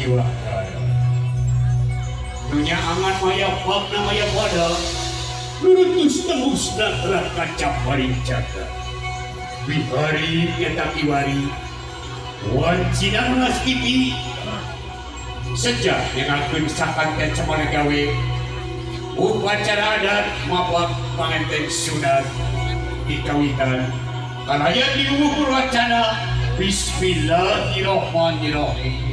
Diwakana dunia angan maya fakna maya pada nurutus tembusna telah kacap paling jaga wihari nyata kiwari wancina nunas kiti sejak nengakeun sakanten samana gawe upacara adat mapak panganten sunat dikawitan kalaya diukur wacana Bismillahirrahmanirrahim.